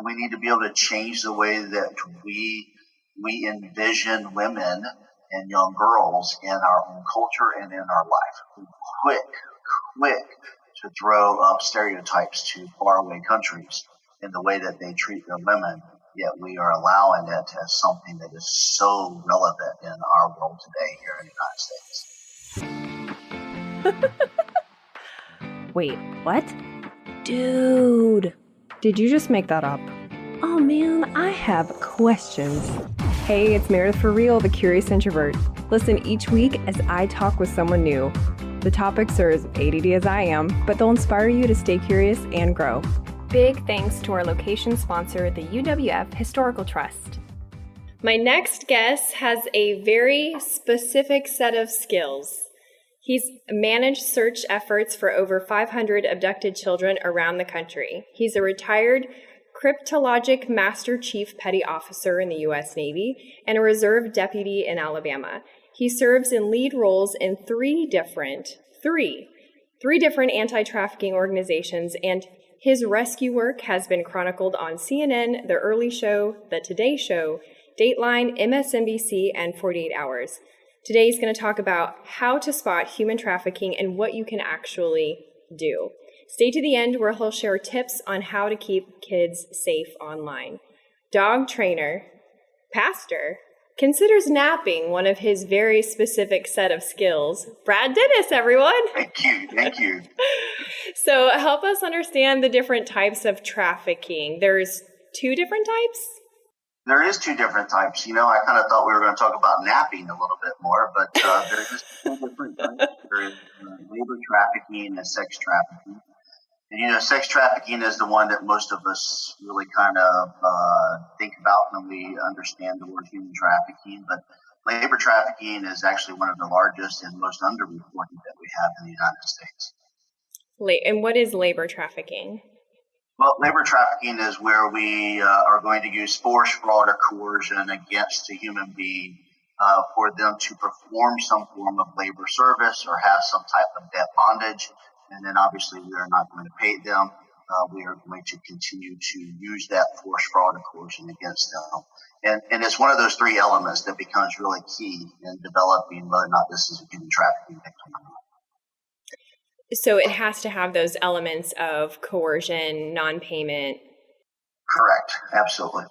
And we need to be able to change the way that we envision women and young girls in our own culture and in our life. We're quick to throw up stereotypes to faraway countries in the way that they treat their women, yet we are allowing it as something that is so relevant in our world today here in the United States. Wait, what? Dude, did you just make that up? Oh man, I have questions. Hey, it's Meredith for Real, the Curious Introvert. Listen each week as I talk with someone new. The topics are as ADD as I am, but they'll inspire you to stay curious and grow. Big thanks to our location sponsor, the UWF Historical Trust. My next guest has a very specific set of skills. He's managed search efforts for over 500 abducted children around the country. He's a retired cryptologic Master Chief Petty Officer in the U.S. Navy and a reserve deputy in Alabama. He serves in lead roles in three different anti-trafficking organizations, and his rescue work has been chronicled on CNN, The Early Show, The Today Show, Dateline, MSNBC, and 48 Hours. Today he's going to talk about how to spot human trafficking and what you can actually do. Stay to the end where he'll share tips on how to keep kids safe online. Dog trainer, pastor, considers napping one of his very specific set of skills. Brad Dennis, everyone. Thank you. So help us understand the different types of trafficking. There's two different types? There is two different types. I kind of thought we were going to talk about napping a little bit more, but there's two different types. There is labor trafficking and sex trafficking. And, sex trafficking is the one that most of us really kind of think about when we understand the word human trafficking. But labor trafficking is actually one of the largest and most underreported that we have in the United States. And what is labor trafficking? Well, labor trafficking is where we are going to use force, fraud, or coercion against a human being for them to perform some form of labor service or have some type of debt bondage. And then obviously we are not going to pay them. We are going to continue to use that force, fraud, or coercion against them. And it's one of those three elements that becomes really key in developing whether or not this is a human trafficking victim or not. So it has to have those elements of coercion, non-payment. Correct. Absolutely.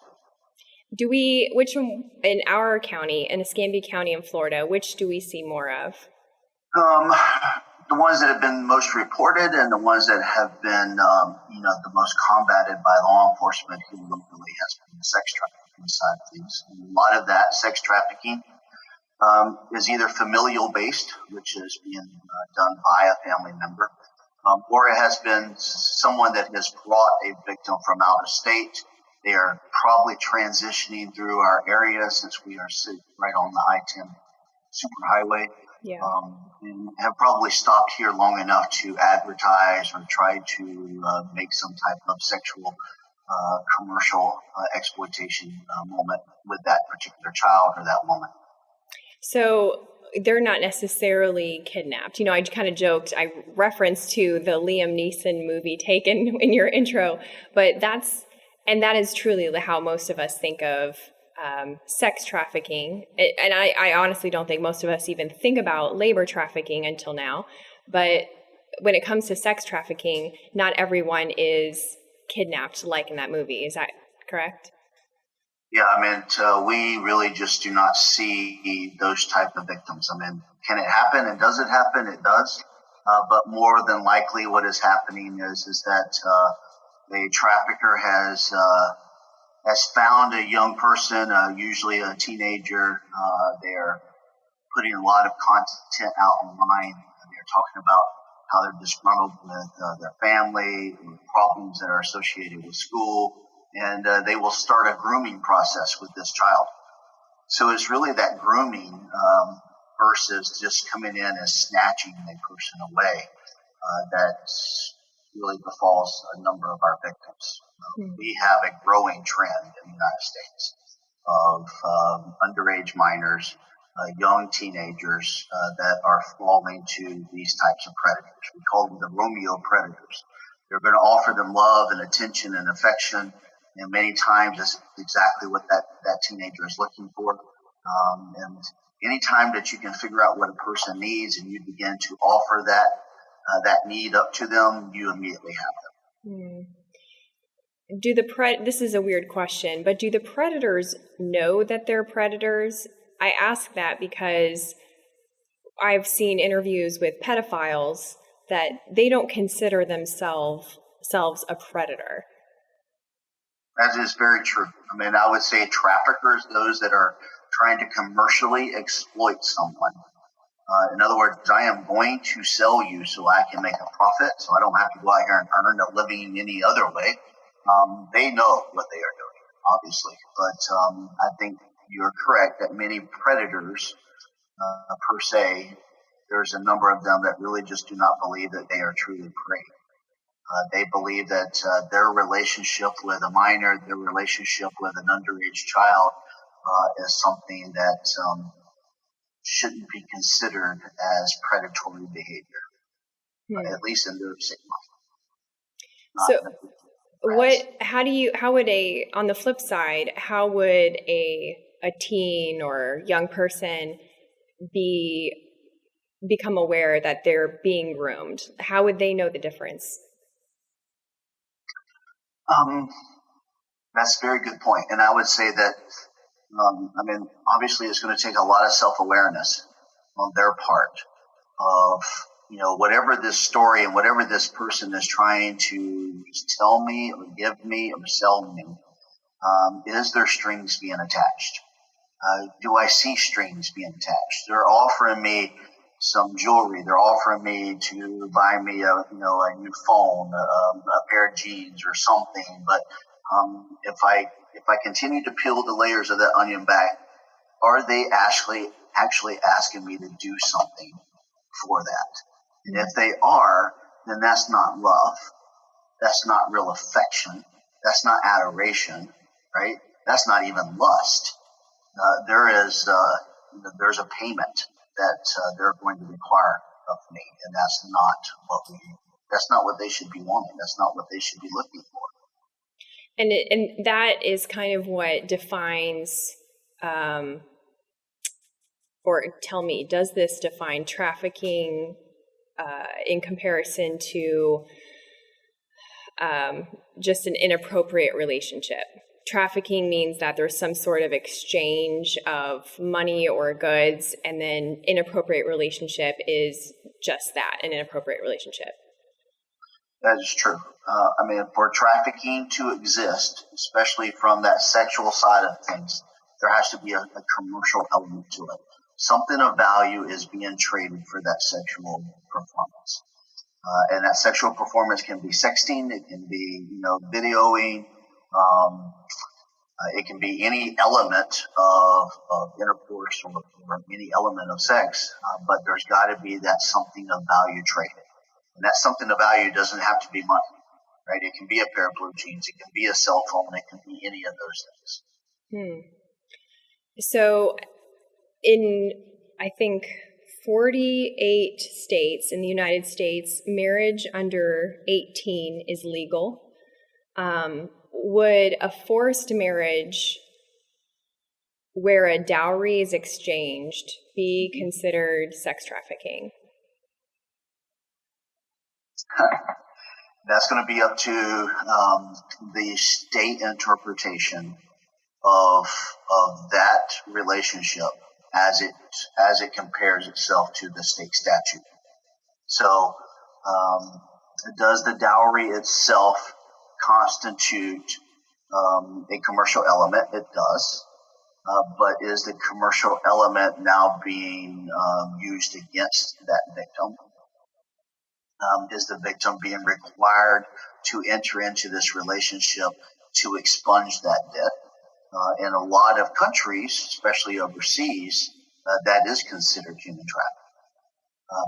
Which in our county, in Escambia County in Florida, which do we see more of? The ones that have been most reported and the ones that have been, the most combated by law enforcement who locally has been the sex trafficking side of things. And a lot of that sex trafficking is either familial based, which is being done by a family member, or it has been someone that has brought a victim from out of state. They are probably transitioning through our area since we are sitting right on the I-10 superhighway. Yeah. And have probably stopped here long enough to advertise or try to make some type of sexual commercial exploitation moment with that particular child or that woman. So they're not necessarily kidnapped. I kind of joked, I referenced to the Liam Neeson movie Taken in your intro, but that is truly how most of us think of sex trafficking. And I honestly don't think most of us even think about labor trafficking until now. But when it comes to sex trafficking, not everyone is kidnapped like in that movie. Is that correct? Yeah, we really just do not see those type of victims. Can it happen? And does it happen? It does. But more than likely what is happening is that the trafficker has found a young person, usually a teenager. They're putting a lot of content out online. They're talking about how they're disgruntled with their family, with problems that are associated with school, and they will start a grooming process with this child. So it's really that grooming versus just coming in and snatching a person away that really befalls a number of our victims. We have a growing trend in the United States of underage minors, young teenagers that are falling to these types of predators. We call them the Romeo predators. They're going to offer them love and attention and affection, And many times that's exactly what that teenager is looking for. And any time that you can figure out what a person needs and you begin to offer that need up to them, you immediately have them. This is a weird question, but do the predators know that they're predators? I ask that because I've seen interviews with pedophiles that they don't consider themselves a predator. That is very true. I mean, I would say traffickers, those that are trying to commercially exploit someone. In other words, I am going to sell you so I can make a profit, so I don't have to go out here and earn a living in any other way. They know what they are doing, obviously. But I think you're correct that many predators, per se, there's a number of them that really just do not believe that they are truly prey. They believe that their relationship with a minor, their relationship with an underage child is something that shouldn't be considered as predatory behavior, at least in their stigma. On the flip side, how would a teen or young person become aware that they're being groomed? How would they know the difference? That's a very good point. And I would say that, obviously it's going to take a lot of self-awareness on their part of, whatever this story and whatever this person is trying to tell me or give me or sell me, is there strings being attached? Do I see strings being attached? They're offering me some jewelry. They're offering me to buy me a new phone, a pair of jeans or something. But if I continue to peel the layers of that onion back, are they actually asking me to do something for that? And if they are, then that's not love. That's not real affection. That's not adoration, right? That's not even lust. There's a payment that they're going to require of me, and that's not what they should be wanting. That's not what they should be looking for. And that is kind of what defines, or tell me, does this define trafficking in comparison to just an inappropriate relationship? Trafficking means that there's some sort of exchange of money or goods, and then inappropriate relationship is just that, an inappropriate relationship. That is true. For trafficking to exist, especially from that sexual side of things, there has to be a commercial element to it. Something of value is being traded for that sexual performance. And that sexual performance can be sexting, it can be, videoing, it can be any element of intercourse or any element of sex, but there's got to be that something of value traded. And that something of value doesn't have to be money, right? It can be a pair of blue jeans, it can be a cell phone, it can be any of those things. So in, I think, 48 states in the United States, marriage under 18 is legal. Would a forced marriage where a dowry is exchanged be considered sex trafficking? That's going to be up to the state interpretation of that relationship as it compares itself to the state statute. So, does the dowry itself constitute a commercial element? It does. But is the commercial element now being used against that victim? Is the victim being required to enter into this relationship to expunge that debt? In a lot of countries, especially overseas, that is considered human trafficking.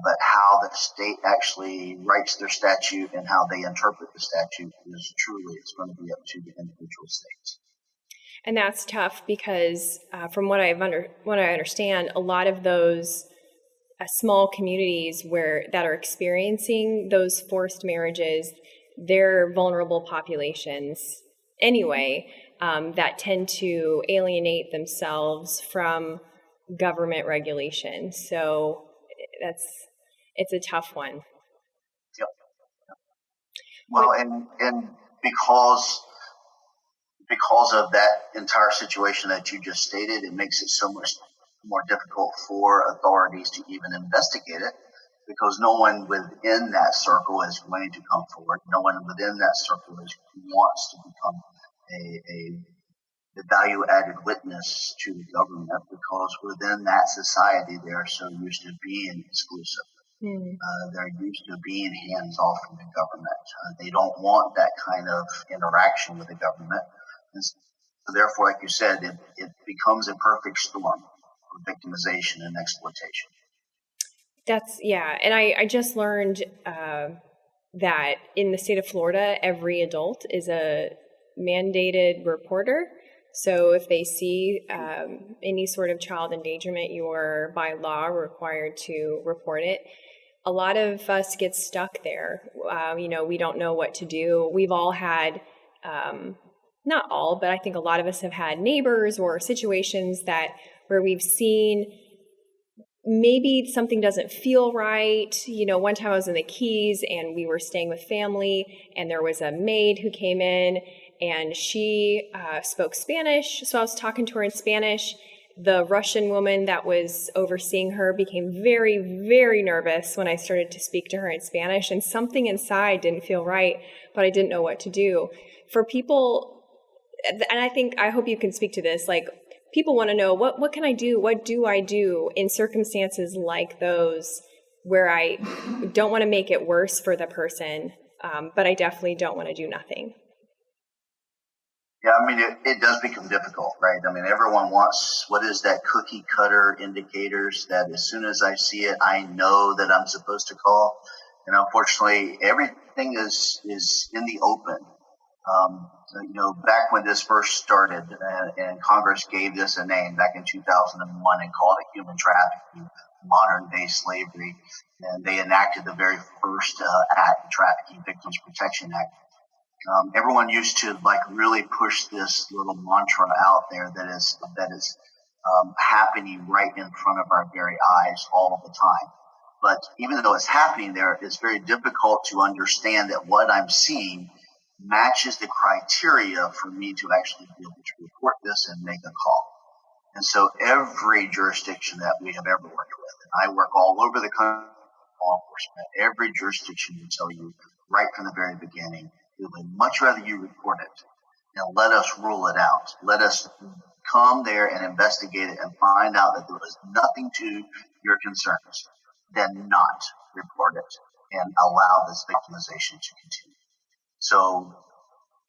But how the state actually writes their statute and how they interpret the statute is truly, it's going to be up to the individual states. And that's tough because from what I understand, a lot of those small communities that are experiencing those forced marriages, they're vulnerable populations anyway, that tend to alienate themselves from government regulation. So it's a tough one. Yep. Well, and because of that entire situation that you just stated, it makes it so much more difficult for authorities to even investigate it, because no one within that circle is going to come forward. No one within that circle wants to become a value-added witness to the government, because within that society they're so used to being exclusive. They're used to being hands-off from the government. They don't want that kind of interaction with the government. And so therefore, like you said, it becomes a perfect storm for victimization and exploitation. And I just learned that in the state of Florida, every adult is a mandated reporter. So if they see any sort of child endangerment, you're by law required to report it. A lot of us get stuck there. We don't know what to do. We've all had, not all, but I think a lot of us have had neighbors or situations where we've seen maybe something doesn't feel right. One time I was in the Keys and we were staying with family, and there was a maid who came in and she spoke Spanish. So I was talking to her in Spanish. The Russian woman that was overseeing her became very, very nervous when I started to speak to her in Spanish, and something inside didn't feel right, but I didn't know what to do. For people, and I hope you can speak to this, like, people want to know, what can I do? What do I do in circumstances like those where I don't want to make it worse for the person, but I definitely don't want to do nothing? Yeah, I mean, it does become difficult, right? I mean, everyone wants, what is that cookie cutter indicators that as soon as I see it, I know that I'm supposed to call. And unfortunately, everything is in the open. Back when this first started and Congress gave this a name back in 2001 and called it human trafficking, modern day slavery, and they enacted the very first act, the Trafficking Victims Protection Act. Everyone used to really push this little mantra out there that is happening right in front of our very eyes all the time. But even though it's happening there, it's very difficult to understand that what I'm seeing matches the criteria for me to actually be able to report this and make a call. And so every jurisdiction that we have ever worked with, and I work all over the country, law enforcement, every jurisdiction will tell you right from the very beginning, we would much rather you report it and let us rule it out. Let us come there and investigate it and find out that there was nothing to your concerns than not report it and allow this victimization to continue. So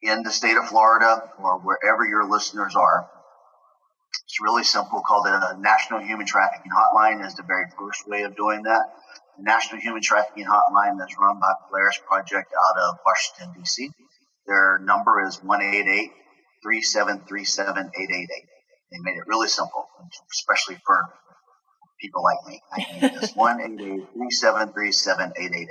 in the state of Florida or wherever your listeners are, it's really simple. Called the National Human Trafficking Hotline is the very first way of doing that. The National Human Trafficking Hotline is run by Polaris Project out of Washington, D.C. Their number is 1-888-373-7888. They made it really simple, especially for people like me. I need this 1-888-373-7888.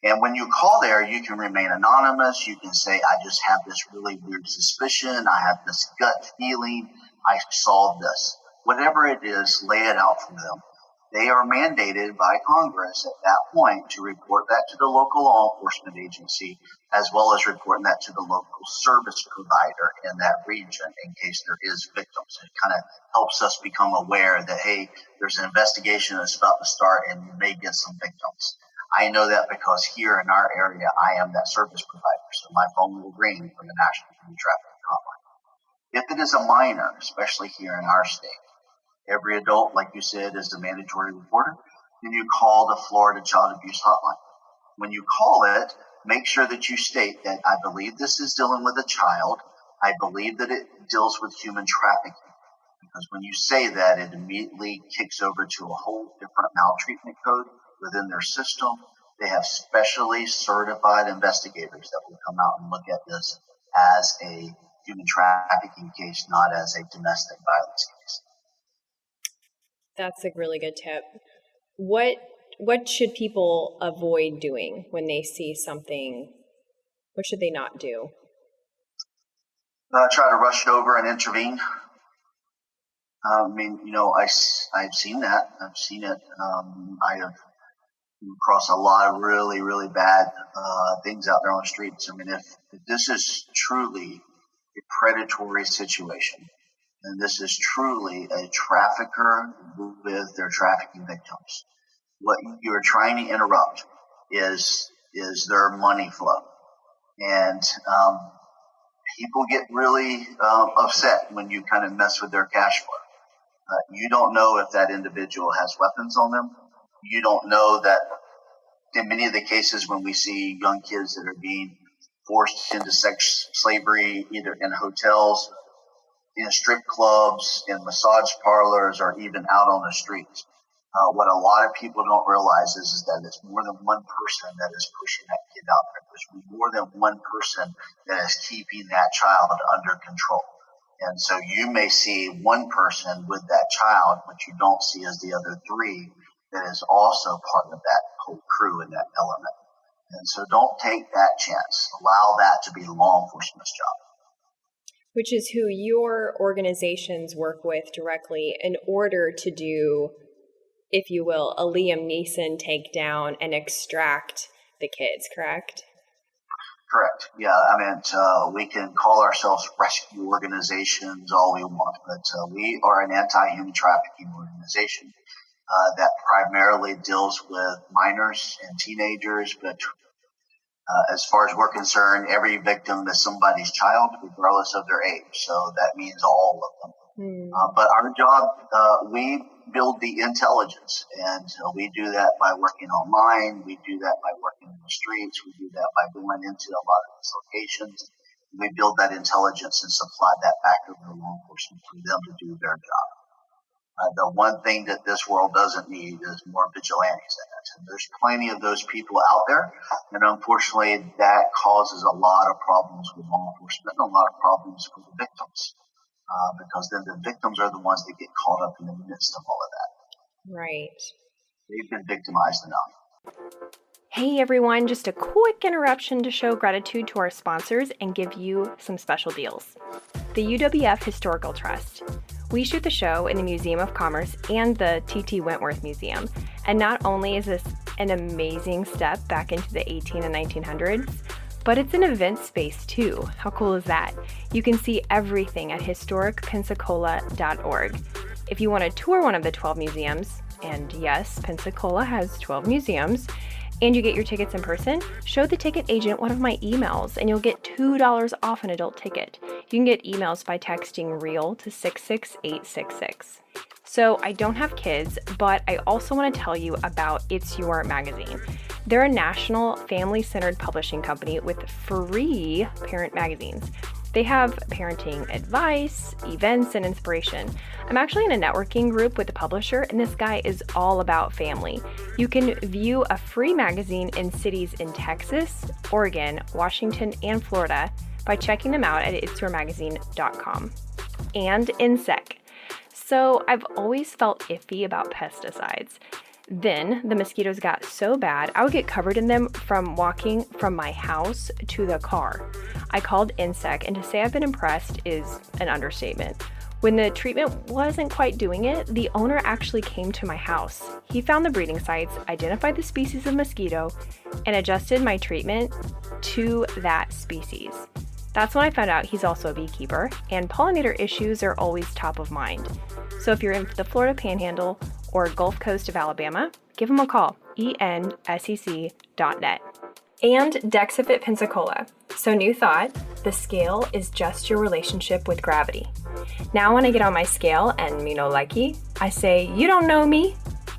And when you call there, you can remain anonymous. You can say, I just have this really weird suspicion. I have this gut feeling. I saw this. Whatever it is, lay it out for them. They are mandated by Congress at that point to report that to the local law enforcement agency, as well as reporting that to the local service provider in that region in case there is victims. It kind of helps us become aware that, hey, there's an investigation that's about to start and you may get some victims. I know that because here in our area, I am that service provider, so my phone will ring from the National Human Trafficking Hotline. If it is a minor, especially here in our state, every adult, like you said, is the mandatory reporter, then you call the Florida Child Abuse Hotline. When you call it, make sure that you state that I believe this is dealing with a child. I believe that it deals with human trafficking. Because when you say that, it immediately kicks over to a whole different maltreatment code within their system. They have specially certified investigators that will come out and look at this as a human trafficking case, not as a domestic violence case. That's a really good tip. What should people avoid doing when they see something? What should they not do? try to rush over and intervene. I mean, I've seen that. I've seen it. I have come across a lot of really, really bad things out there on the streets. I mean, if this is truly a predatory situation, then this is truly a trafficker with their trafficking victims. What you're trying to interrupt is their money flow. And people get really upset when you kind of mess with their cash flow. You don't know if that individual has weapons on them. You don't know that in many of the cases when we see young kids that are being forced into sex slavery, either in hotels, in strip clubs, in massage parlors, or even out on the streets. What a lot of people don't realize is that it's more than one person that is pushing that kid out there. There's more than one person that is keeping that child under control. And so you may see one person with that child, but you don't see as the other three that is also part of that whole crew and that element. And so don't take that chance. Allow that to be law enforcement's job. Which is who your organizations work with directly in order to do, if you will, a Liam Neeson takedown and extract the kids, correct? Correct. Yeah, I mean, we can call ourselves rescue organizations all we want, but we are an anti-human trafficking organization that primarily deals with minors and teenagers, but as far as we're concerned, every victim is somebody's child, regardless of their age. So that means all of them. But our job, we build the intelligence, and we do that by working online. We do that by working in the streets. We do that by going into a lot of these locations. We build that intelligence and supply that back to the law enforcement for them to do their job. The one thing that this world doesn't need is more vigilantes in it. And there's plenty of those people out there, and unfortunately that causes a lot of problems with law enforcement and a lot of problems with the victims. Because then the victims are the ones that get caught up in the midst of all of that. Right. They've been victimized enough. Hey everyone, just a quick interruption to show gratitude to our sponsors and give you some special deals. The UWF Historical Trust. We shoot the show in the Museum of Commerce and the T.T. Wentworth Museum. And not only is this an amazing step back into the 18 and 1900s, but it's an event space too. How cool is that? You can see everything at historicpensacola.org. If you want to tour one of the 12 museums, and yes, Pensacola has 12 museums, and you get your tickets in person, show the ticket agent one of my emails and you'll get $2 off an adult ticket. You can get emails by texting REAL to 66866. So I don't have kids, but I also want to tell you about It's Your Magazine. They're a national family-centered publishing company with free parent magazines. They have parenting advice, events, and inspiration. I'm actually in a networking group with the publisher, and this guy is all about family. You can view a free magazine in cities in Texas, Oregon, Washington, and Florida by checking them out at itsyourmagazine.com. And INSEC. So I've always felt iffy about pesticides. Then the mosquitoes got so bad, I would get covered in them from walking from my house to the car. I called INSEC, and to say I've been impressed is an understatement. When the treatment wasn't quite doing it, the owner actually came to my house. He found the breeding sites, identified the species of mosquito, and adjusted my treatment to that species. That's when I found out he's also a beekeeper, and pollinator issues are always top of mind. So if you're in the Florida Panhandle or Gulf Coast of Alabama, give him a call, ensec.net. And Dexafit Pensacola. So new thought, the scale is just your relationship with gravity. Now when I get on my scale and me no likey, I say, you don't know me.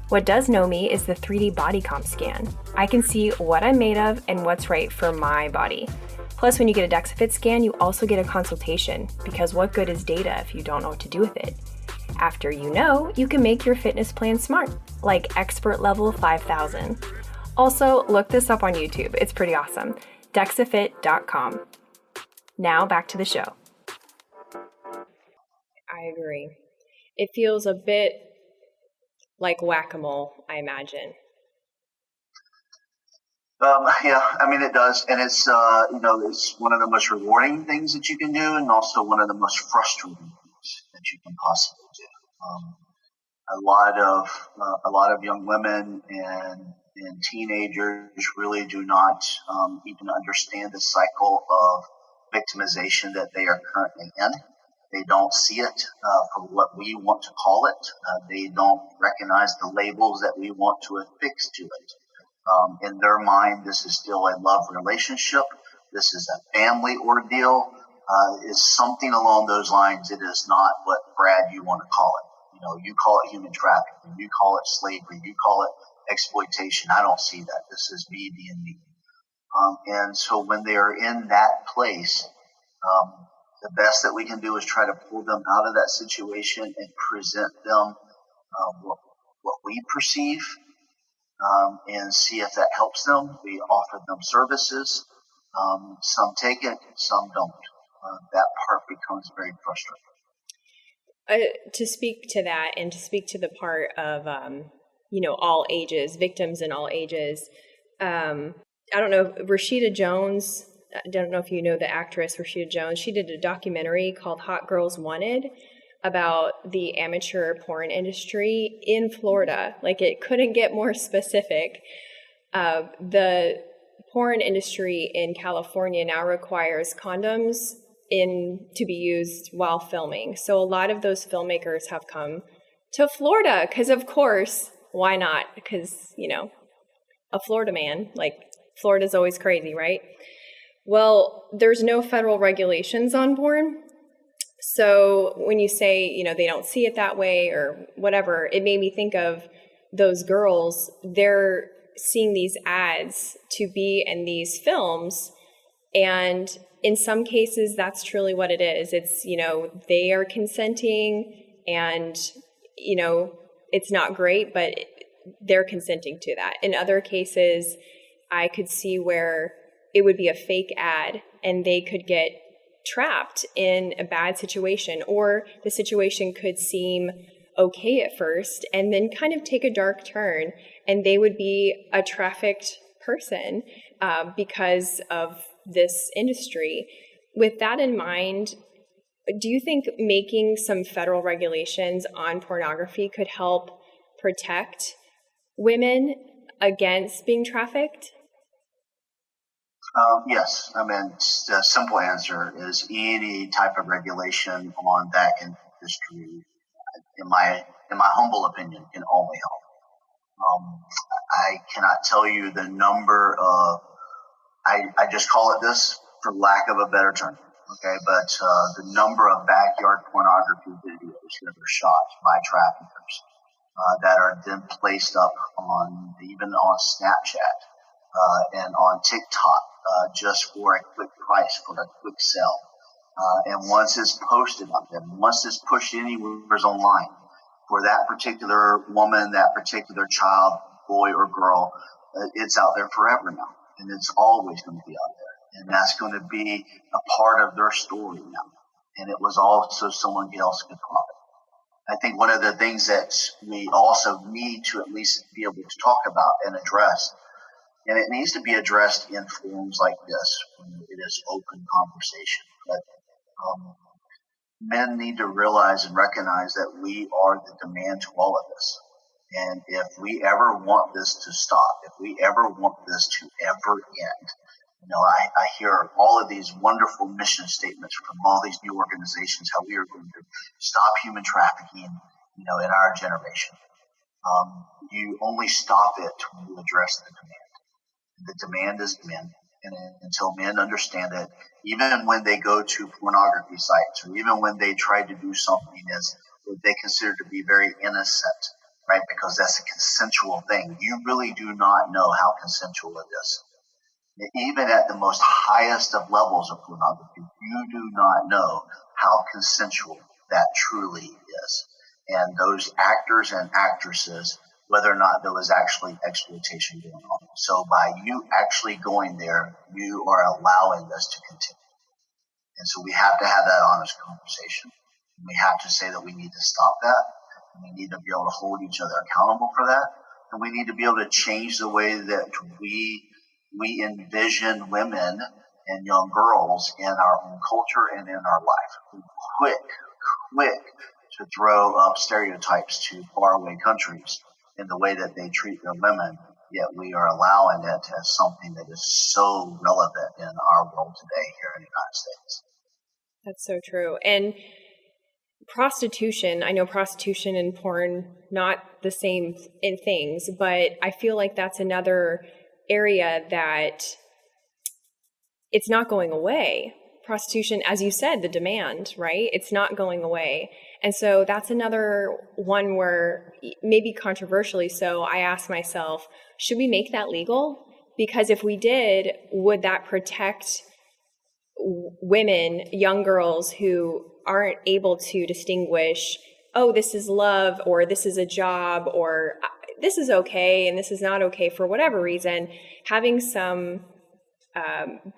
What does know me is the 3D body comp scan. I can see what I'm made of and what's right for my body. Plus, when you get a Dexafit scan, you also get a consultation, because what good is data if you don't know what to do with it? After you know, you can make your fitness plan smart, like Expert Level 5000. Also, look this up on YouTube. It's pretty awesome. Dexafit.com. Now back to the show. I agree. It feels a bit like whack-a-mole, I imagine. Yeah, I mean, it does. And it's, it's one of the most rewarding things that you can do, and also one of the most frustrating things that you can possibly do. A lot of young women and teenagers really do not even understand the cycle of victimization that they are currently in. They don't see it for what we want to call it. They don't recognize the labels that we want to affix to it. In their mind, this is still a love relationship. This is a family ordeal. It's something along those lines. It is not what, Brad, you want to call it. You call it human trafficking. You call it slavery. You call it exploitation. I don't see that. This is me being me. And so when they are in that place, the best that we can do is try to pull them out of that situation and present them what we perceive, and see if that helps them. We offer them services. Some take it, some don't. That part becomes very frustrating. To speak to that, and to speak to the part of, all ages, victims in all ages, I don't know, Rashida Jones, I don't know if you know the actress Rashida Jones, she did a documentary called Hot Girls Wanted about the amateur porn industry in Florida. Like, it couldn't get more specific. The porn industry in California now requires condoms to be used while filming. So a lot of those filmmakers have come to Florida because, of course, why not? Because, a Florida man, like, Florida's always crazy, right? Well, there's no federal regulations on porn. So when you say, they don't see it that way or whatever, it made me think of those girls. They're seeing these ads to be in these films, and in some cases, that's truly what it is. It's, they are consenting, and, it's not great, but they're consenting to that. In other cases, I could see where it would be a fake ad and they could get trapped in a bad situation, or the situation could seem okay at first and then kind of take a dark turn, and they would be a trafficked person because of this industry. With that in mind, do you think making some federal regulations on pornography could help protect women against being trafficked? Yes. I mean, the simple answer is any type of regulation on that industry, in my humble opinion, can only help. I cannot tell you the number of, I just call it this for lack of a better term, okay, but the number of backyard pornography videos that are shot by traffickers that are then placed up even on Snapchat and on TikTok just for a quick price, for a quick sell. And once it's posted up there, once it's pushed anywhere online, for that particular woman, that particular child, boy or girl, it's out there forever now. And it's always going to be out there. And that's going to be a part of their story now. And it was also someone else could profit. I think one of the things that we also need to at least be able to talk about and address, and it needs to be addressed in forums like this, when it is open conversation. But men need to realize and recognize that we are the demand to all of this. And if we ever want this to stop, if we ever want this to ever end, I hear all of these wonderful mission statements from all these new organizations, how we are going to stop human trafficking, in our generation. You only stop it when you address the demand. The demand is men. And until men understand that, even when they go to pornography sites, or even when they try to do something as what they consider to be very innocent, right? Because that's a consensual thing. You really do not know how consensual it is. Even at the most highest of levels of pornography, you do not know how consensual that truly is. And those actors and actresses, whether or not there was actually exploitation going on. So by you actually going there, you are allowing this to continue. And so we have to have that honest conversation. We have to say that we need to stop that. We need to be able to hold each other accountable for that. And we need to be able to change the way that we we envision women and young girls in our own culture and in our life. We're quick to throw up stereotypes to faraway countries in the way that they treat their women, yet we are allowing it as something that is so relevant in our world today here in the United States. That's so true. And prostitution, I know prostitution and porn, not the same in things, but I feel like that's another area that it's not going away. Prostitution, as you said, the demand, right? It's not going away. And so that's another one where maybe controversially so, I ask myself, should we make that legal? Because if we did, would that protect women, young girls who aren't able to distinguish, oh, this is love, or this is a job, or this is okay and this is not okay for whatever reason? Having some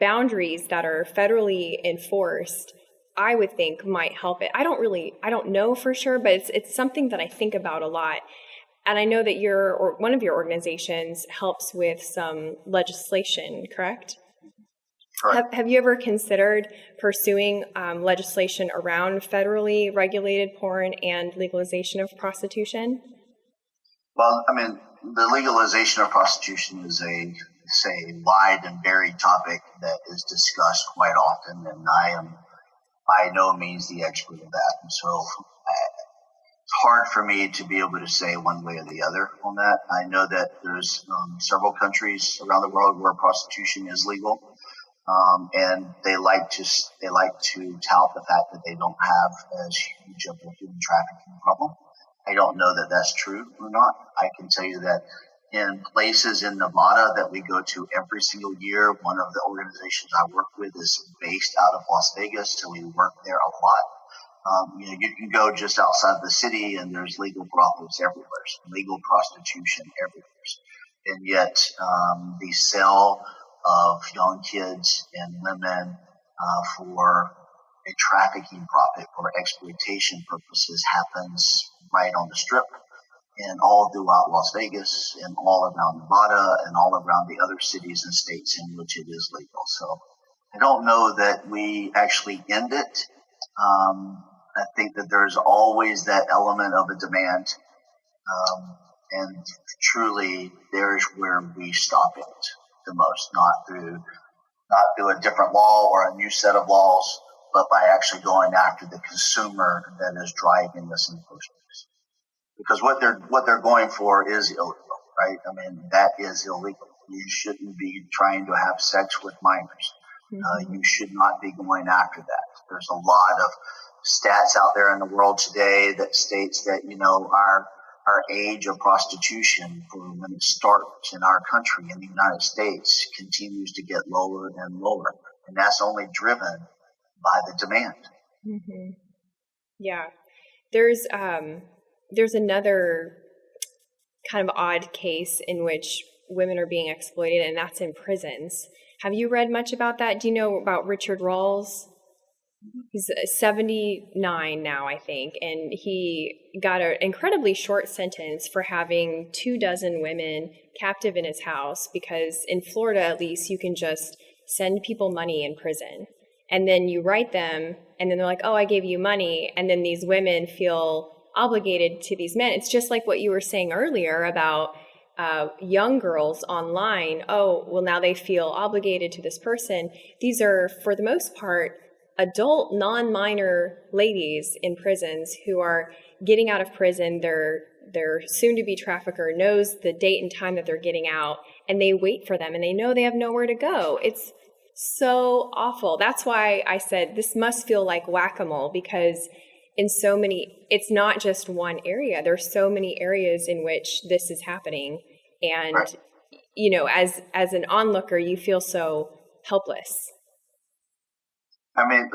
boundaries that are federally enforced, I would think might help it. I don't know for sure, but it's something that I think about a lot. And I know that one of your organizations helps with some legislation, correct? Correct. Have you ever considered pursuing legislation around federally regulated porn and legalization of prostitution? Well, I mean, the legalization of prostitution is a wide and varied topic that is discussed quite often, and I am by no means the expert of that. And so it's hard for me to be able to say one way or the other on that. I know that there's several countries around the world where prostitution is legal. And they like to tout the fact that they don't have as huge of a human trafficking problem. I don't know that that's true or not. I can tell you that in places in Nevada that we go to every single year, one of the organizations I work with is based out of Las Vegas, so we work there a lot. You can go just outside the city and there's legal brothels everywhere, legal prostitution everywhere. And yet the sale of young kids and women for a trafficking profit or exploitation purposes happens right on the strip and all throughout Las Vegas and all around Nevada and all around the other cities and states in which it is legal. So I don't know that we actually end it. I think that there's always that element of a demand. And truly there's where we stop it the most, not through a different law or a new set of laws, but by actually going after the consumer that is driving this in the first place. Because what they're going for is illegal, right? I mean, that is illegal. You shouldn't be trying to have sex with minors. Mm-hmm. You should not be going after that. There's a lot of stats out there in the world today that states that, our age of prostitution for when it starts in our country, in the United States, continues to get lower and lower. And that's only driven by the demand. Mm-hmm. Yeah. There's another kind of odd case in which women are being exploited, and that's in prisons. Have you read much about that? Do you know about Richard Rawls? He's 79 now, I think, and he got an incredibly short sentence for having 24 women captive in his house, because in Florida, at least, you can just send people money in prison. And then you write them, and then they're like, oh, I gave you money. And then these women feel obligated to these men. It's just like what you were saying earlier about young girls online. Oh, well, now they feel obligated to this person. These are, for the most part, adult, non-minor ladies in prisons who are getting out of prison. Their soon-to-be trafficker knows the date and time that they're getting out, and they wait for them, and they know they have nowhere to go. It's so awful. That's why I said this must feel like whack-a-mole, because it's not just one area. There's so many areas in which this is happening. And, right. As an onlooker, you feel so helpless. I mean,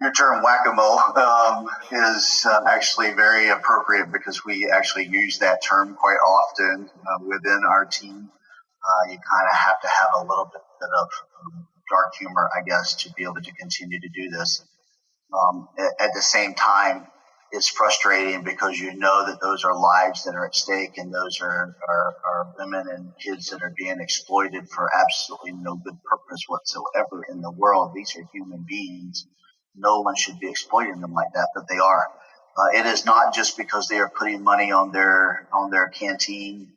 your term whack-a-mole is actually very appropriate, because we actually use that term quite often within our team. You kind of have to have a little bit of dark humor, I guess, to be able to continue to do this. At the same time, it's frustrating because you know that those are lives that are at stake, and those are women and kids that are being exploited for absolutely no good purpose whatsoever in the world. These are human beings. No one should be exploiting them like that, but they are. It is not just because they are putting money on their canteen.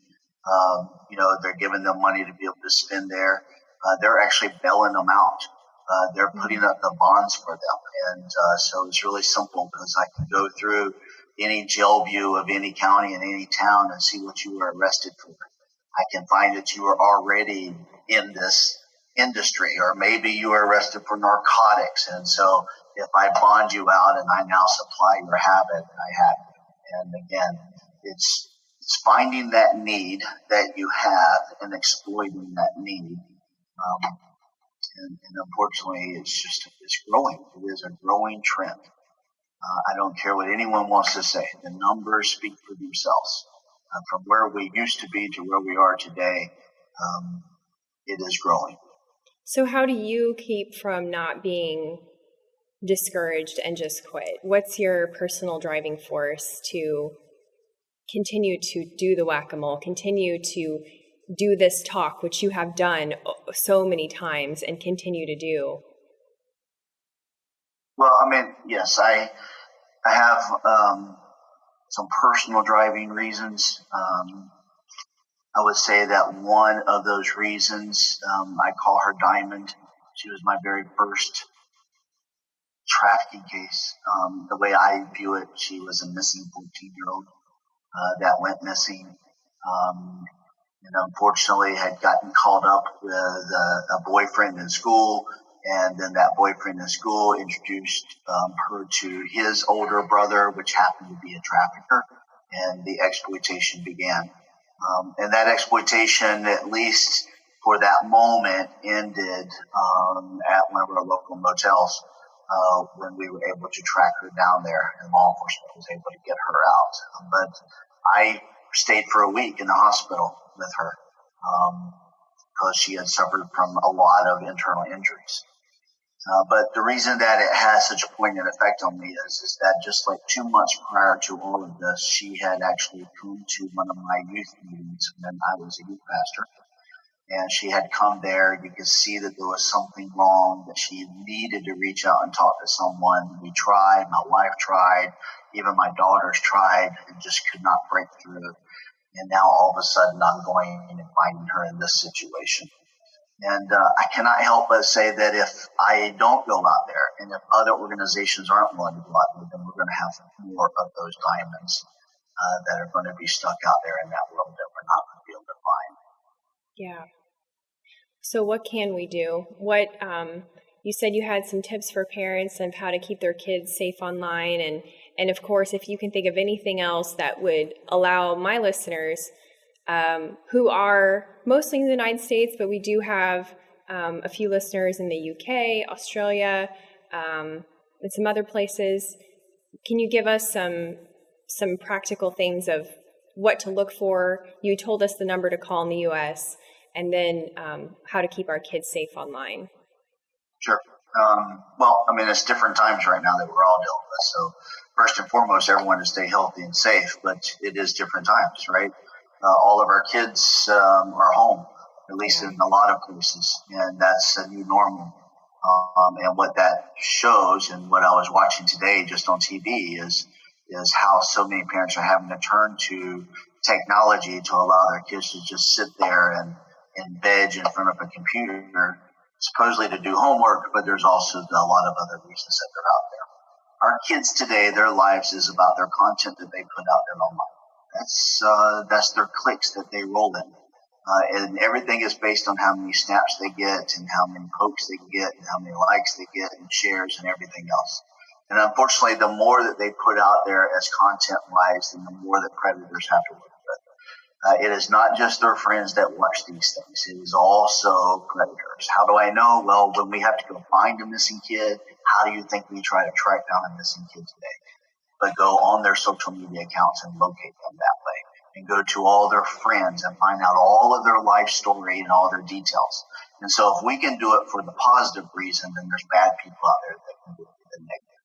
They're giving them money to be able to spend there. They're actually bailing them out. They're putting up the bonds for them. And so it's really simple, because I can go through any jail view of any county in any town and see what you were arrested for. I can find that you are already in this industry, or maybe you were arrested for narcotics. And so if I bond you out and I now supply your habit, I have you. And again, it's finding that need that you have and exploiting that need. And unfortunately, it's growing. It is a growing trend. I don't care what anyone wants to say. The numbers speak for themselves. From where we used to be to where we are today, it is growing. So how do you keep from not being discouraged and just quit? What's your personal driving force to continue to do the whack-a-mole, continue to do this talk, which you have done so many times and continue to do? Well, yes, I have some personal driving reasons. I would say that one of those reasons, I call her Diamond. She was my very first trafficking case. The way I view it, she was a missing 14-year-old that went missing. And unfortunately had gotten caught up with a boyfriend in school, and then that boyfriend in school introduced her to his older brother, which happened to be a trafficker, and the exploitation began. And that exploitation, at least for that moment, ended at one of our local motels when we were able to track her down there, and law enforcement was able to get her out. But I stayed for a week in the hospital with her because she had suffered from a lot of internal injuries. But the reason that it has such a poignant effect on me is that just like 2 months prior to all of this, she had actually come to one of my youth meetings when I was a youth pastor. And she had come there. You could see that there was something wrong, that she needed to reach out and talk to someone. We tried, my wife tried, even my daughters tried, and just could not break through. And now all of a sudden I'm going and finding her in this situation. And I cannot help but say that if I don't go out there, and if other organizations aren't willing to go out there, then we're going to have more of those diamonds that are going to be stuck out there in that world that we're not going to be able to find. Yeah. So what can we do? What you said you had some tips for parents of how to keep their kids safe online, and of course, if you can think of anything else that would allow my listeners, who are mostly in the United States, but we do have a few listeners in the UK, Australia, and some other places. Can you give us some practical things of what to look for? You told us the number to call in the US, and then how to keep our kids safe online. Sure. It's different times right now that we're all dealing with. So first and foremost, everyone to stay healthy and safe, but it is different times, right? All of our kids are home, at least in a lot of places, and that's a new normal. And what that shows, and what I was watching today just on TV, is how so many parents are having to turn to technology to allow their kids to just sit there and veg in front of a computer, supposedly to do homework, but there's also a lot of other reasons that they're out there. Our kids today, their lives is about their content that they put out there online. That's their clicks that they roll in. And everything is based on how many snaps they get, and how many pokes they get, and how many likes they get, and shares, and everything else. And unfortunately, the more that they put out there as content-wise, then the more that predators have to work with. It is not just their friends that watch these things. It is also predators. How do I know? Well, when we have to go find a missing kid, how do you think we try to track down a missing kid today? But go on their social media accounts and locate them that way, and go to all their friends and find out all of their life story and all their details. And so if we can do it for the positive reason, then there's bad people out there that can do it for the negative.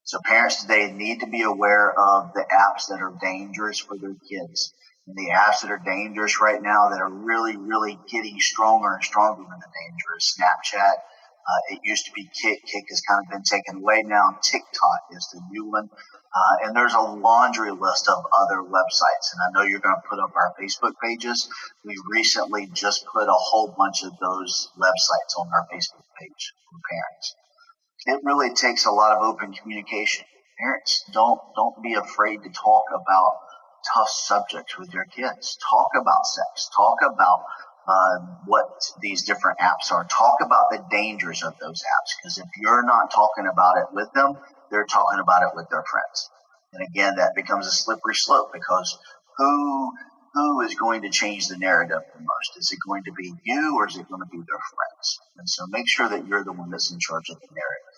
So parents today need to be aware of the apps that are dangerous for their kids. And the apps that are dangerous right now that are really, really getting stronger and stronger than the dangerous. Snapchat, it used to be Kik. Kik has kind of been taken away now. TikTok is the new one. And there's a laundry list of other websites. And I know you're going to put up our Facebook pages. We recently just put a whole bunch of those websites on our Facebook page for parents. It really takes a lot of open communication. Parents, don't be afraid to talk about tough subjects with your kids. Talk about sex. Talk about what these different apps are. Talk about the dangers of those apps, because if you're not talking about it with them, they're talking about it with their friends. And again, that becomes a slippery slope, because who is going to change the narrative the most? Is it going to be you, or is it going to be their friends? And so make sure that you're the one that's in charge of the narrative.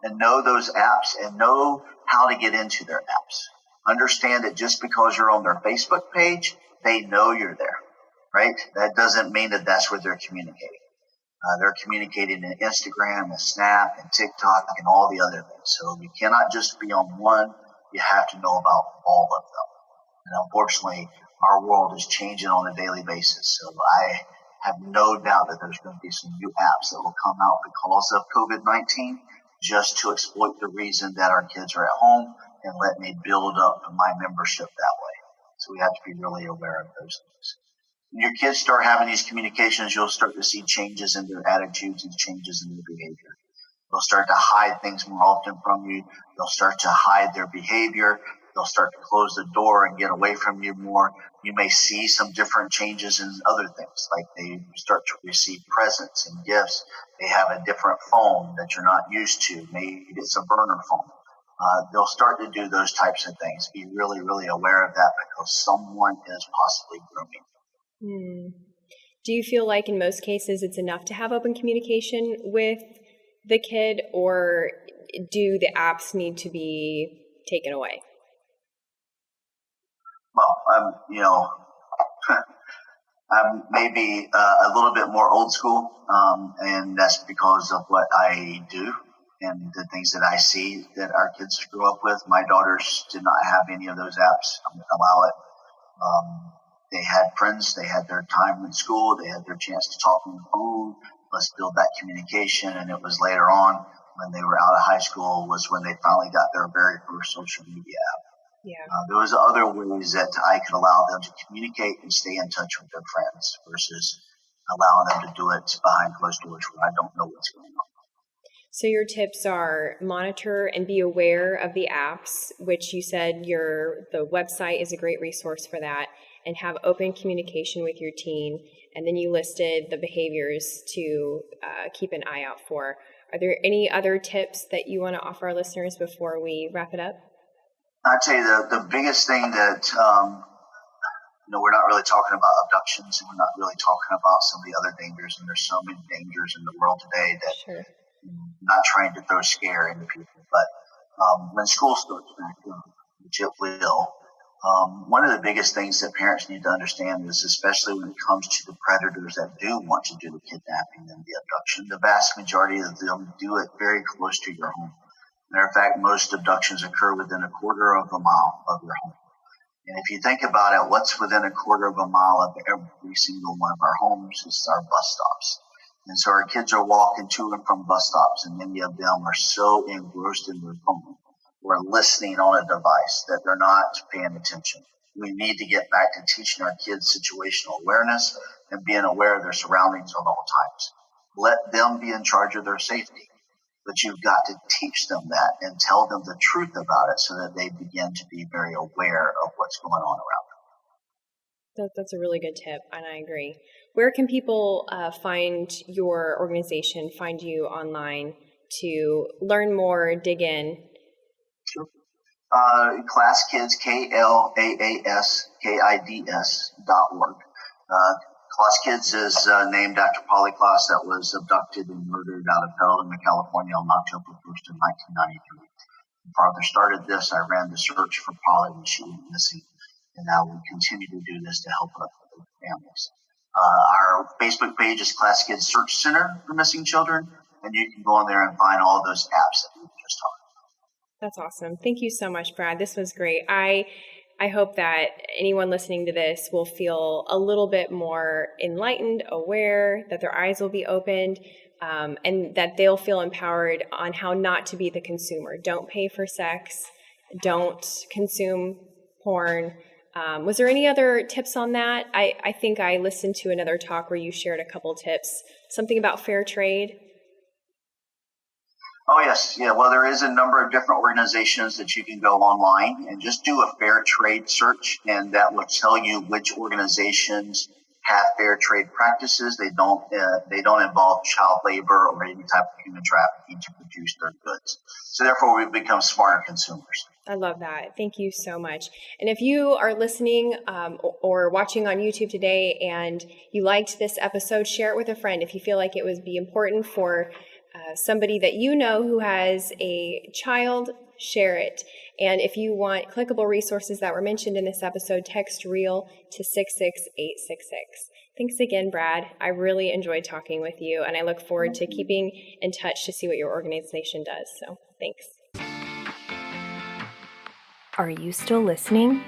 And know those apps and know how to get into their apps. Understand that just because you're on their Facebook page, they know you're there, right? That doesn't mean that that's where they're communicating. They're communicating in Instagram and Snap and TikTok and all the other things. So you cannot just be on one. You have to know about all of them. And unfortunately, our world is changing on a daily basis. So I have no doubt that there's going to be some new apps that will come out because of COVID-19, just to exploit the reason that our kids are at home and let me build up my membership that way. So we have to be really aware of those things. When your kids start having these communications, you'll start to see changes in their attitudes and changes in their behavior. They'll start to hide things more often from you. They'll start to hide their behavior. They'll start to close the door and get away from you more. You may see some different changes in other things, like they start to receive presents and gifts. They have a different phone that you're not used to. Maybe it's a burner phone. They'll start to do those types of things. Be really, really aware of that, because someone is possibly grooming. Do you feel like in most cases it's enough to have open communication with the kid, or do the apps need to be taken away? Well, I'm maybe a little bit more old school, and that's because of what I do and the things that I see that our kids grew up with. My daughters did not have any of those apps. I'm going to allow it. They had friends. They had their time in school. They had their chance to talk on the phone. Let's build that communication. And it was later on, when they were out of high school, was when they finally got their very first social media app. Yeah. There was other ways that I could allow them to communicate and stay in touch with their friends versus allowing them to do it behind closed doors where I don't know what's going on. So your tips are monitor and be aware of the apps, which you said the website is a great resource for that, and have open communication with your teen. And then you listed the behaviors to keep an eye out for. Are there any other tips that you want to offer our listeners before we wrap it up? I'd say the biggest thing that, we're not really talking about abductions, and we're not really talking about some of the other dangers, and there's so many dangers in the world today that Sure. I'm not trying to throw scare into people. But when school starts back up, which it will, one of the biggest things that parents need to understand is, especially when it comes to the predators that do want to do the kidnapping and the abduction, the vast majority of them do it very close to your home. Matter of fact, most abductions occur within a quarter of a mile of your home. And if you think about it, what's within a quarter of a mile of every single one of our homes is our bus stops. And so our kids are walking to and from bus stops, and many of them are so engrossed in their phone or listening on a device that they're not paying attention. We need to get back to teaching our kids situational awareness and being aware of their surroundings at all times. Let them be in charge of their safety. But you've got to teach them that and tell them the truth about it so that they begin to be very aware of what's going on around them. That's a really good tip, and I agree. Where can people find your organization, find you online to learn more, dig in? Sure. KlaasKIDS, KlaasKIDS.org. KlaasKIDS is named after Polly Klaas, that was abducted and murdered out of Petaluma, California on October 1st of 1993. When Father started this, I ran the search for Polly when she went missing, and now we continue to do this to help other families. Our Facebook page is KlaasKIDS Search Center for Missing Children, and you can go on there and find all those apps that we just talked about. That's awesome. Thank you so much, Brad. This was great. I hope that anyone listening to this will feel a little bit more enlightened, aware, that their eyes will be opened, and that they'll feel empowered on how not to be the consumer. Don't pay for sex. Don't consume porn. Was there any other tips on that? I think I listened to another talk where you shared a couple tips, something about fair trade. Oh, yes. Yeah. Well, there is a number of different organizations that you can go online and just do a fair trade search, and that will tell you which organizations have fair trade practices. They don't involve child labor or any type of human trafficking to produce their goods. So therefore, we become smarter consumers. I love that. Thank you so much. And if you are listening or watching on YouTube today and you liked this episode, share it with a friend. If you feel like it would be important for somebody that you know who has a child, share it. And if you want clickable resources that were mentioned in this episode, text REAL to 66866. Thanks again, Brad. I really enjoyed talking with you, and I look forward to keeping in touch to see what your organization does. So thanks. Are you still listening?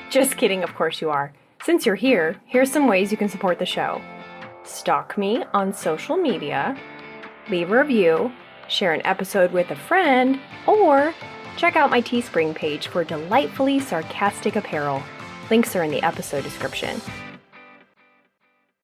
Just kidding, of course you are. Since you're here, here's some ways you can support the show. Stalk me on social media, leave a review, share an episode with a friend, or check out my Teespring page for delightfully sarcastic apparel. Links are in the episode description.